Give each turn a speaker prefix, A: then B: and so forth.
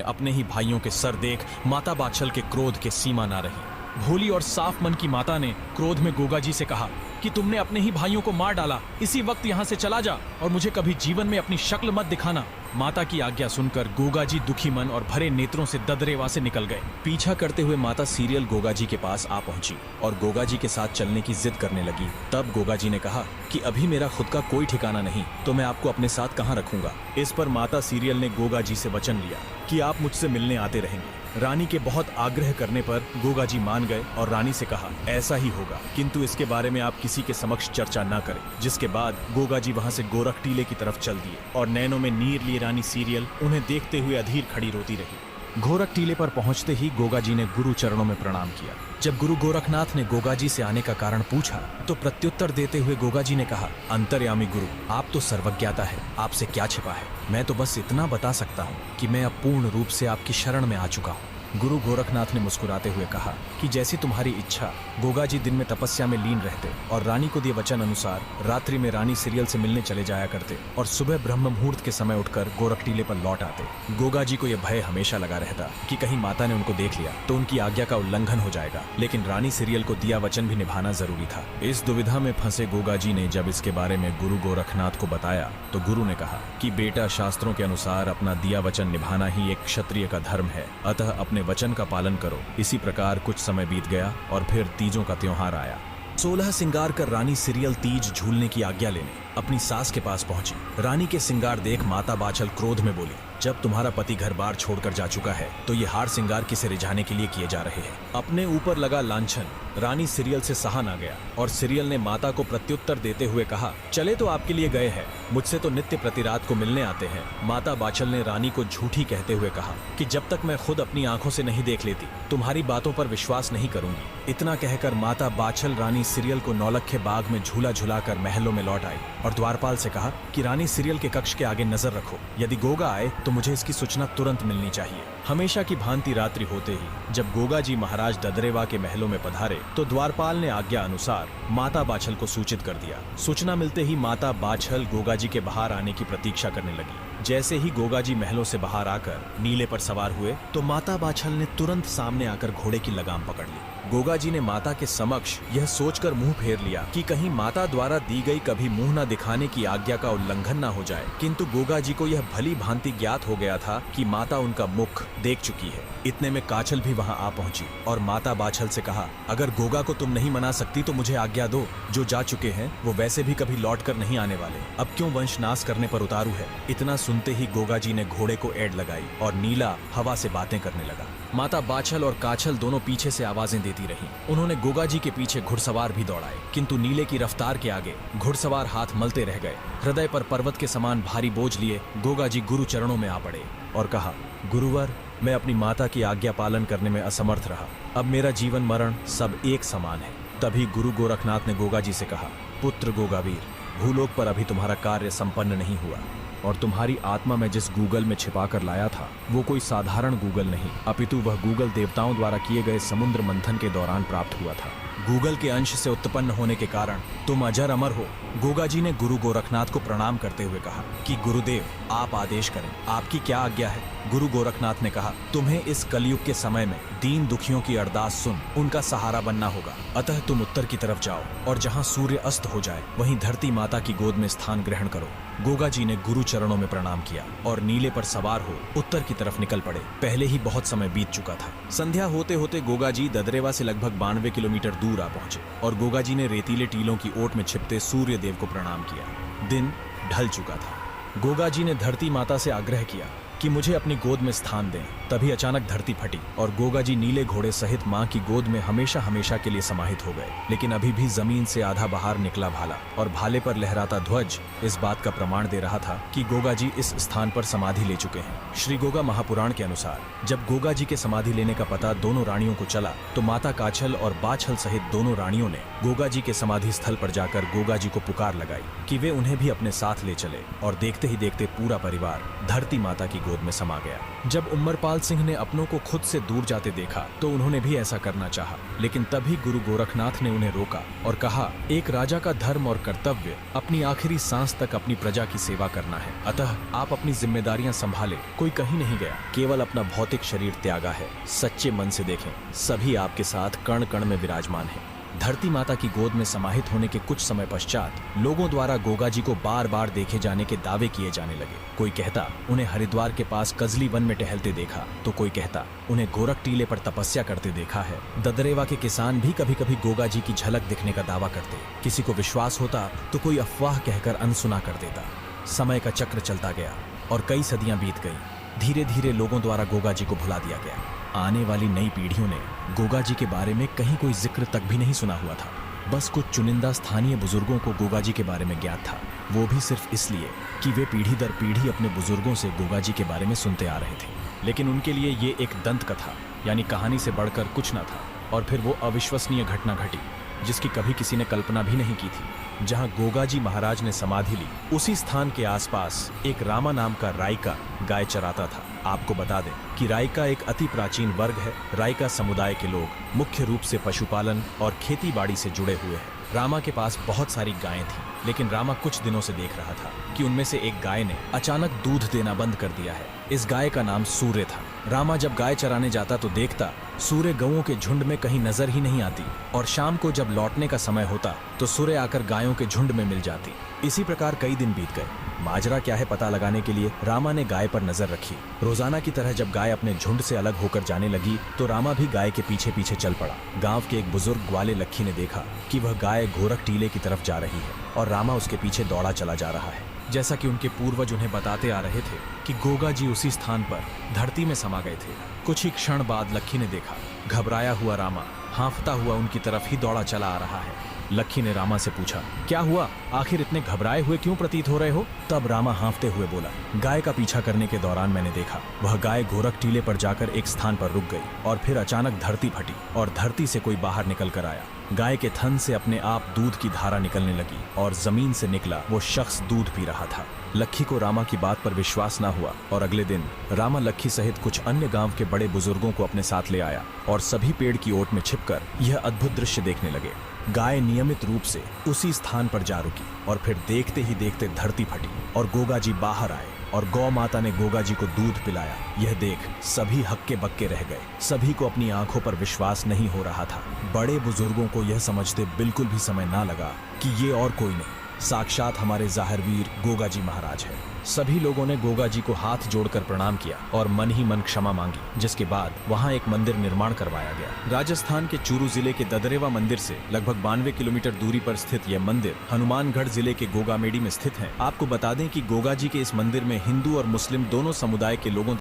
A: अपने ही भाइयों के सर देख माता बाछल के क्रोध के सीमा ना रही। भोली और साफ मन की माता ने क्रोध में गोगा जी से कहा कि तुमने अपने ही भाइयों को मार डाला, इसी वक्त यहाँ से चला जा और मुझे कभी जीवन में अपनी शक्ल मत दिखाना। माता की आज्ञा सुनकर गोगा जी दुखी मन और भरे नेत्रों से ददरेवा से निकल गए। पीछा करते हुए माता सीरियल गोगा जी के पास आ पहुंची और गोगा जी के साथ चलने की जिद करने लगी। तब गोगा जी ने कहा कि अभी मेरा खुद का कोई ठिकाना नहीं, तो मैं आपको अपने साथ कहाँ रखूंगा। इस पर माता सीरियल ने गोगा जी से वचन लिया कि आप मुझसे मिलने आते रहेंगे। रानी के बहुत आग्रह करने पर गोगा जी मान गए और रानी से कहा ऐसा ही होगा, किंतु इसके बारे में आप किसी के समक्ष चर्चा न करें। जिसके बाद गोगा जी वहां से गोरख टीले की तरफ चल दिए और नैनों में नीर लिए रानी सीरियल उन्हें देखते हुए अधीर खड़ी रोती रही। गोरख टीले पर पहुंचते ही गोगा जी ने गुरु चरणों में प्रणाम किया। जब गुरु गोरखनाथ ने गोगा जी से आने का कारण पूछा तो प्रत्युत्तर देते हुए गोगा जी ने कहा, अंतर्यामी गुरु, आप तो सर्वज्ञाता है, आपसे क्या छिपा है। मैं तो बस इतना बता सकता हूँ कि मैं अब पूर्ण रूप से आपकी शरण में आ चुका हूँ। गुरु गोरखनाथ ने मुस्कुराते हुए कहा कि जैसी तुम्हारी इच्छा। गोगा जी दिन में तपस्या में लीन रहते और रानी को दिए वचन अनुसार रात्रि में रानी सीरियल से मिलने चले जाया करते और सुबह ब्रह्म मुहूर्त के समय उठकर गोरख टीले पर लौट आते। गोगा जी को यह भय हमेशा लगा रहता कि कहीं माता ने उनको देख लिया तो उनकी आज्ञा का उल्लंघन हो जाएगा, लेकिन रानी सीरियल को दिया वचन भी निभाना जरूरी था। इस दुविधा में फंसे गोगा जी ने जब इसके बारे में गुरु गोरखनाथ को बताया तो गुरु ने कहा कि बेटा, शास्त्रों के अनुसार अपना दिया वचन निभाना ही एक क्षत्रिय का धर्म है, अतः अपने वचन का पालन करो। इसी प्रकार कुछ समय बीत गया और फिर तीजों का त्योहार आया। 16 सिंगार कर रानी सीरियल तीज झूलने की आज्ञा लेने अपनी सास के पास पहुंची। रानी के सिंगार देख माता बाछल क्रोध में बोली, जब तुम्हारा पति घर बार छोड़कर जा चुका है तो ये हार सिंगार किसे रिझाने के लिए किए जा रहे हैं। अपने ऊपर लगा लांछन रानी सीरियल से सहा ना गया और सीरियल ने माता को प्रत्युत्तर देते हुए कहा, चले तो आपके लिए गए हैं, मुझसे तो नित्य प्रति रात को मिलने आते हैं। माता बाछल ने रानी को झूठी कहते हुए कहा कि जब तक मैं खुद अपनी आंखों से नहीं देख लेती तुम्हारी बातों पर विश्वास नहीं करूंगी। इतना कहकर माता बाछल रानी सीरियल को नौलखे बाग में झूला झुलाकर महलों में लौट आई और द्वारपाल से कहा कि रानी सीरियल के कक्ष के आगे नजर रखो, यदि गोगा आए तो मुझे इसकी सूचना तुरंत मिलनी चाहिए। हमेशा की भांति रात्रि होते ही जब गोगा जी महाराज ददरेवा के महलों में पधारे तो द्वारपाल ने आज्ञा अनुसार माता बाछल को सूचित कर दिया। सूचना मिलते ही माता बाछल गोगा जी के बाहर आने की प्रतीक्षा करने लगी। जैसे ही गोगा जी महलों से बाहर आकर नीले पर सवार हुए तो माता बाछल ने तुरंत सामने आकर घोड़े की लगाम पकड़ ली। गोगा जी ने माता के समक्ष यह सोचकर मुंह फेर लिया कि कहीं माता द्वारा दी गई कभी मुंह न दिखाने की आज्ञा का उल्लंघन न हो जाए, किंतु गोगा जी को यह भली भांति ज्ञात हो गया था कि माता उनका मुख देख चुकी है। इतने में काछल भी वहां आ पहुंची और माता बाछल से कहा, अगर गोगा को तुम नहीं मना सकती तो मुझे आज्ञा दो, जो जा चुके हैं वो वैसे भी कभी लौट कर नहीं आने वाले, अब क्यों वंश नाश करने पर उतारू है। इतना सुनते ही गोगा जी ने घोड़े को एड़ लगाई और नीला हवा से बातें करने लगा। माता बाछल और काछल दोनों पीछे से आवाजें देती रहीं। उन्होंने गोगा जी के पीछे घुड़सवार भी दौड़ाए, किंतु नीले की रफ्तार के आगे घुड़सवार हाथ मलते रह गए। हृदय पर पर्वत के समान भारी बोझ लिए गोगा जी गुरु चरणों में आ पड़े और कहा, गुरुवर, मैं अपनी माता की आज्ञा पालन करने में असमर्थ रहा, अब मेरा जीवन मरण सब एक समान है। तभी गुरु गोरखनाथ ने गोगा जी से कहा, पुत्र गोगावीर, भूलोक पर अभी तुम्हारा कार्य संपन्न नहीं हुआ और तुम्हारी आत्मा में जिस गूगल में छिपा कर लाया था वो कोई साधारण गूगल नहीं, अपितु वह गूगल देवताओं द्वारा किए गए समुद्र मंथन के दौरान प्राप्त हुआ था। गूगल के अंश से उत्पन्न होने के कारण तुम अजर अमर हो। गोगा जी ने गुरु गोरखनाथ को प्रणाम करते हुए कहा कि गुरुदेव, आप आदेश करें, आपकी क्या आज्ञा है। गुरु गोरखनाथ ने कहा, तुम्हें इस कलयुग के समय में दीन दुखियों की अरदास सुन उनका सहारा बनना होगा, अतः तुम उत्तर की तरफ जाओ और जहाँ सूर्य अस्त हो जाए वहीं धरती माता की गोद में स्थान ग्रहण करो। गोगा जी ने गुरु चरणों में प्रणाम किया और नीले पर सवार हो उत्तर की तरफ निकल पड़े। पहले ही बहुत समय बीत चुका था। संध्या होते होते गोगा जी ददरेवा से लगभग 92 किलोमीटर दूर आ पहुंचे और गोगा जी ने रेतीले टीलों की ओट में छिपते सूर्य देव को प्रणाम किया। दिन ढल चुका था। गोगा जी ने धरती माता से आग्रह किया कि मुझे अपनी गोद में स्थान दें। तभी अचानक धरती फटी और गोगा जी नीले घोड़े सहित मां की गोद में हमेशा हमेशा के लिए समाहित हो गए। लेकिन अभी भी जमीन से आधा बाहर निकला भाला और भाले पर लहराता ध्वज इस बात का प्रमाण दे रहा था कि गोगा जी इस स्थान पर समाधि ले चुके हैं। श्री गोगा महापुराण के अनुसार जब गोगा जी के समाधि लेने का पता दोनों रानियों को चला तो माता काछल और बाछल सहित दोनों रानियों ने गोगा जी के समाधि स्थल पर जाकर गोगा जी को पुकार लगाई कि वे उन्हें भी अपने साथ ले चले और देखते ही देखते पूरा परिवार धरती माता की गोद में समा गया। जब उमरपाल सिंह ने अपनों को खुद से दूर जाते देखा तो उन्होंने भी ऐसा करना चाहा, लेकिन तभी गुरु गोरखनाथ ने उन्हें रोका और कहा, एक राजा का धर्म और कर्तव्य अपनी आखिरी सांस तक अपनी प्रजा की सेवा करना है। अतः आप अपनी जिम्मेदारियां संभालें। कोई कहीं नहीं गया, केवल अपना भौतिक शरीर त्यागा है। सच्चे मन से देखें, सभी आपके साथ कण कण में विराजमान है। धरती माता की गोद में समाहित होने के कुछ समय पश्चात लोगों द्वारा गोगा जी को बार बार देखे जाने के दावे किए जाने लगे। कोई कहता उन्हें हरिद्वार के पास कजली वन में टहलते देखा, तो कोई कहता उन्हें गोरख टीले पर तपस्या करते देखा है। ददरेवा के किसान भी कभी कभी गोगा जी की झलक दिखने का दावा करते। किसी को विश्वास होता तो कोई अफवाह कहकर अनसुना कर देता। समय का चक्र चलता गया और कई सदियां बीत गई। धीरे धीरे लोगों द्वारा गोगा जी को भुला दिया गया। आने वाली नई पीढ़ियों ने गोगा जी के बारे में कहीं कोई जिक्र तक भी नहीं सुना हुआ था। बस कुछ चुनिंदा स्थानीय बुजुर्गों को गोगा जी के बारे में ज्ञात था, वो भी सिर्फ इसलिए कि वे पीढ़ी दर पीढ़ी अपने बुजुर्गों से गोगा जी के बारे में सुनते आ रहे थे। लेकिन उनके लिए ये एक दंत कथा यानी कहानी से बढ़कर कुछ न था। और फिर वो अविश्वसनीय घटना घटी जिसकी कभी किसी ने कल्पना भी नहीं की थी। जहां गोगा जी महाराज ने समाधि ली, उसी स्थान के आसपास एक रामा नाम का रायका गाय चराता था। आपको बता दें कि रायका एक अति प्राचीन वर्ग है। रायका समुदाय के लोग मुख्य रूप से पशुपालन और खेती बाड़ी से जुड़े हुए हैं। रामा के पास बहुत सारी गायें थीं, लेकिन रामा कुछ दिनों से देख रहा था कि उनमें से एक गाय ने अचानक दूध देना बंद कर दिया है। इस गाय का नाम सूर्य था। रामा जब गाय चराने जाता तो देखता सूर्य गौओं के झुंड में कहीं नजर ही नहीं आती, और शाम को जब लौटने का समय होता तो सूर्य आकर गायों के झुंड में मिल जाती। इसी प्रकार कई दिन बीत गए। माजरा क्या है पता लगाने के लिए रामा ने गाय पर नजर रखी। रोजाना की तरह जब गाय अपने झुंड से अलग होकर जाने लगी तो रामा भी गाय के पीछे पीछे चल पड़ा। गांव के एक बुजुर्ग ग्वाले लक्खी ने देखा कि वह गाय गोरख टीले की तरफ जा रही है और रामा उसके पीछे दौड़ा चला जा रहा है। जैसा कि उनके पूर्वज उन्हें बताते आ रहे थे कि गोगा जी उसी स्थान पर धरती में समा गए थे। कुछ ही क्षण बाद लक्खी ने देखा, घबराया हुआ रामा हांफता हुआ उनकी तरफ ही दौड़ा चला आ रहा है। लक्खी ने रामा से पूछा, क्या हुआ? आखिर इतने घबराए हुए क्यों प्रतीत हो रहे हो? तब रामा हांफते हुए बोला, गाय का पीछा करने के दौरान मैंने देखा वह गाय गोरख टीले पर जाकर एक स्थान पर रुक गई और फिर अचानक धरती फटी और धरती से कोई बाहर निकल कर आया। गाय के थन से अपने आप दूध की धारा निकलने लगी और जमीन से निकला वो शख्स दूध पी रहा था। लक्खी को रामा की बात पर विश्वास न हुआ और अगले दिन रामा लक्खी सहित कुछ अन्य गांव के बड़े बुजुर्गों को अपने साथ ले आया और सभी पेड़ की ओट में छिपकर यह अद्भुत दृश्य देखने लगे। गाय नियमित रूप से उसी स्थान पर जा रुकी और फिर देखते ही देखते धरती फटी और गोगा जी बाहर आए और गौ माता ने गोगा जी को दूध पिलाया। यह देख सभी हक्के बक्के रह गए। सभी को अपनी आंखों पर विश्वास नहीं हो रहा था। बड़े बुजुर्गों को यह समझते बिल्कुल भी समय ना लगा कि ये और कोई नहीं, साक्षात हमारे जाहिरवीर गोगा जी महाराज है। सभी लोगों ने गोगा जी को हाथ जोड़कर प्रणाम किया और मन ही मन क्षमा मांगी, जिसके बाद वहां एक मंदिर निर्माण करवाया गया। राजस्थान के चूरू जिले के ददरेवा मंदिर से लगभग 92 किलोमीटर दूरी पर स्थित यह मंदिर हनुमानगढ़ जिले के गोगामेडी में स्थित है। आपको बता दें कि गोगा जी के इस मंदिर में हिंदू और मुस्लिम दोनों समुदाय के लोगों